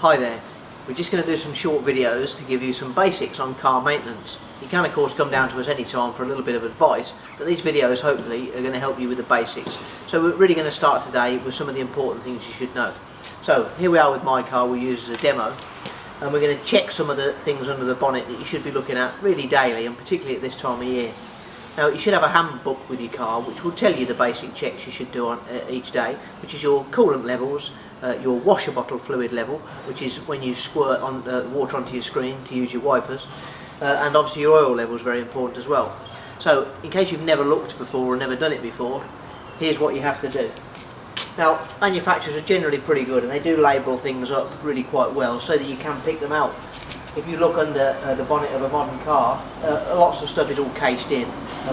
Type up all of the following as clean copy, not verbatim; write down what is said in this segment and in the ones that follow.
Hi there, we're just going to do some short videos to give you some basics on car maintenance. You can of course come down to us anytime for a little bit of advice, but these videos hopefully are going to help you with the basics. So we're really going to start today with some of the important things you should know. So here we are with my car, we use as a demo, and we're going to check some of the things under the bonnet that you should be looking at really daily, and particularly at this time of year. Now you should have a handbook with your car which will tell you the basic checks you should do on each day, which is your coolant levels, your washer bottle fluid level, which is when you squirt on water onto your screen to use your wipers, and obviously your oil level is very important as well. So in case you've never looked before or never done it before, here's what you have to do. Now manufacturers are generally pretty good and they do label things up really quite well so that you can pick them out. If you look under the bonnet of a modern car, lots of stuff is all cased in,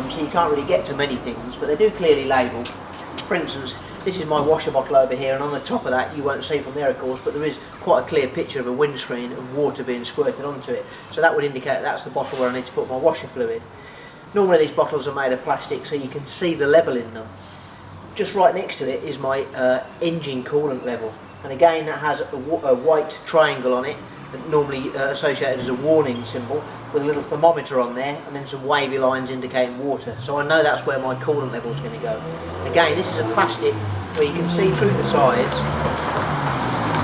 so you can't really get to many things, but they do clearly label. For instance, this is my washer bottle over here, and on the top of that, you won't see from there of course, but there is quite a clear picture of a windscreen and water being squirted onto it, so that would indicate that's the bottle where I need to put my washer fluid. Normally these bottles are made of plastic so you can see the level in them. Just right next to it is my engine coolant level, and again that has a white triangle on it, normally associated as a warning symbol, with a little thermometer on there and then some wavy lines indicating water, so I know that's where my coolant level is going to go. Again, this is a plastic where you can see through the sides.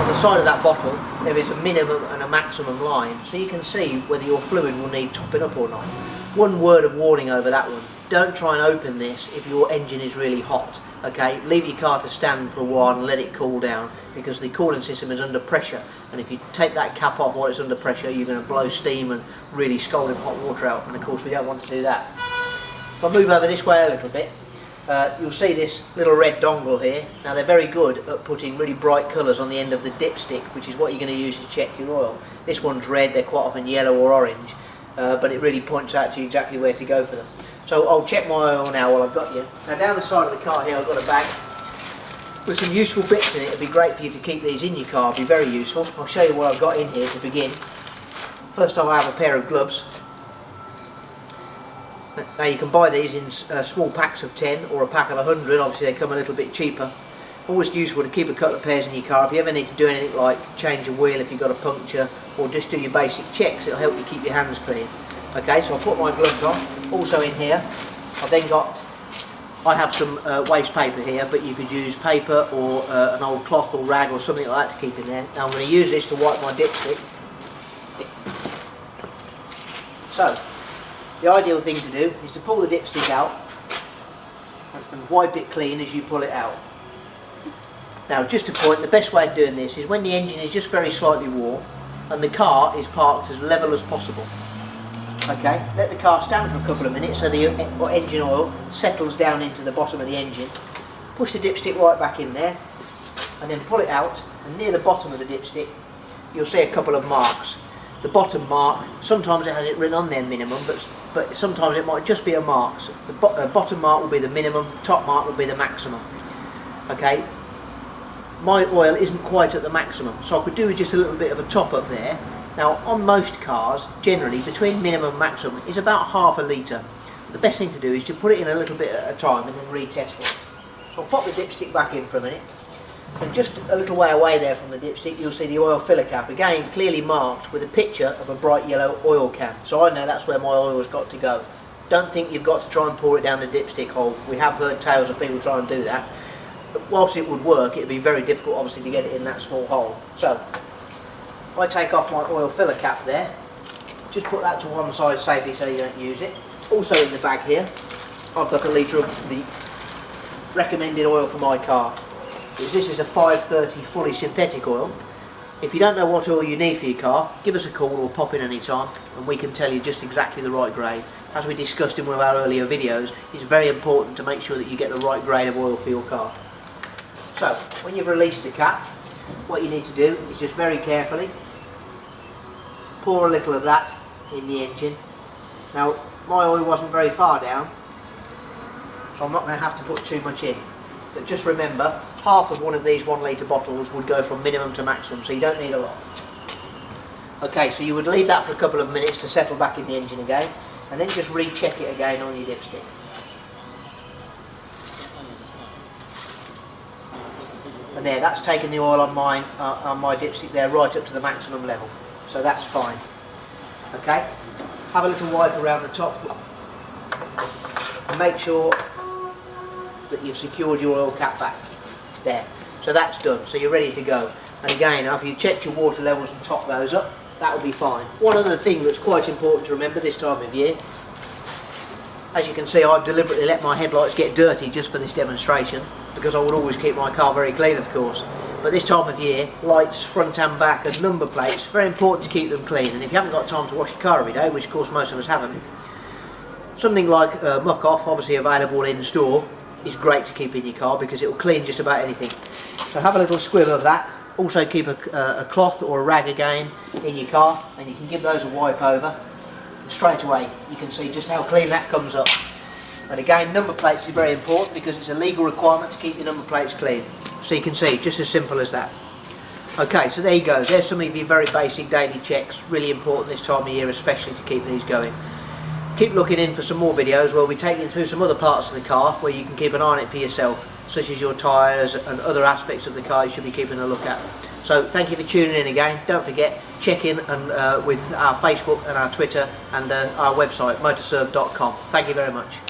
On the side of that bottle there is a minimum and a maximum line, so you can see whether your fluid will need topping up or not. One word of warning over that one: don't try and open this if your engine is really hot. Okay, leave your car to stand for a while and let it cool down, because the cooling system is under pressure, and if you take that cap off while it's under pressure, you're going to blow steam and really scalding hot water out, and of course we don't want to do that. If I move over this way a little bit, you'll see this little red dongle here. Now they're very good at putting really bright colours on the end of the dipstick, which is what you're going to use to check your oil. This one's red, they're quite often yellow or orange, but it really points out to you exactly where to go for them. So I'll check my oil now while I've got you. Now down the side of the car here I've got a bag with some useful bits in it. It'd be great for you to keep these in your car, it'd be very useful. I'll show you what I've got in here to begin. First off, I have a pair of gloves. Now you can buy these in small packs of 10 or a pack of 100, obviously they come a little bit cheaper. Always useful to keep a couple of pairs in your car if you ever need to do anything like change a wheel if you've got a puncture, or just do your basic checks. It'll help you keep your hands clean. Okay, so I'll put my gloves on. Also in here I have some waste paper here, but you could use paper or an old cloth or rag or something like that to keep in there. Now I'm going to use this to wipe my dipstick. So the ideal thing to do is to pull the dipstick out and wipe it clean as you pull it out. Now just a point, the best way of doing this is when the engine is just very slightly warm and the car is parked as level as possible. Okay, let the car stand for a couple of minutes so the engine oil settles down into the bottom of the engine. Push the dipstick right back in there and then pull it out, and near the bottom of the dipstick you'll see a couple of marks. The bottom mark, sometimes it has it written on there minimum, but sometimes it might just be a mark. So the bottom mark will be the minimum, top mark will be the maximum. Okay, my oil isn't quite at the maximum, so I could do with just a little bit of a top up there. Now on most cars, generally between minimum and maximum is about half a litre. The best thing to do is to put it in a little bit at a time and then retest it. So I'll pop the dipstick back in for a minute, and just a little way away there from the dipstick you'll see the oil filler cap, again clearly marked with a picture of a bright yellow oil can, so I know that's where my oil has got to go. Don't think you've got to try and pour it down the dipstick hole. We have heard tales of people try and do that, but whilst it would work, it would be very difficult obviously to get it in that small hole. So if I take off my oil filler cap there, just put that to one side safely so you don't use it. Also in the bag here I've got a litre of the recommended oil for my car. This is a 530 fully synthetic oil. If you don't know what oil you need for your car, give us a call or pop in any time and we can tell you just exactly the right grade. As we discussed in one of our earlier videos, it's very important to make sure that you get the right grade of oil for your car. So when you've released the cap, what you need to do is just very carefully pour a little of that in the engine. Now my oil wasn't very far down, so I'm not going to have to put too much in, but just remember half of one of these 1 litre bottles would go from minimum to maximum, so you don't need a lot. Okay, so you would leave that for a couple of minutes to settle back in the engine again, and then just recheck it again on your dipstick. and there, that's taken the oil on my dipstick there right up to the maximum level, so that's fine. Okay, have a little wipe around the top and make sure that you've secured your oil cap back there. So that's done, so you're ready to go. And again, after you've checked your water levels and topped those up, that will be fine. One other thing that's quite important to remember this time of year, as you can see, I've deliberately let my headlights get dirty just for this demonstration, because I would always keep my car very clean, of course. But this time of year, lights front and back and number plates, very important to keep them clean. And if you haven't got time to wash your car every day, which of course most of us haven't, something like Muck Off, obviously available in store, is great to keep in your car because it will clean just about anything. So have a little squibb of that. Also keep a cloth or a rag again in your car, and you can give those a wipe over. And straight away you can see just how clean that comes up. And again, number plates is very important because it's a legal requirement to keep your number plates clean. So you can see, just as simple as that. Okay, so there you go. There's some of your very basic daily checks. Really important this time of year, especially to keep these going. Keep looking in for some more videos where we'll be taking you through some other parts of the car where you can keep an eye on it for yourself, such as your tyres and other aspects of the car you should be keeping a look at. So thank you for tuning in again. Don't forget, check in and with our Facebook and our Twitter and our website, motorserv.com. Thank you very much.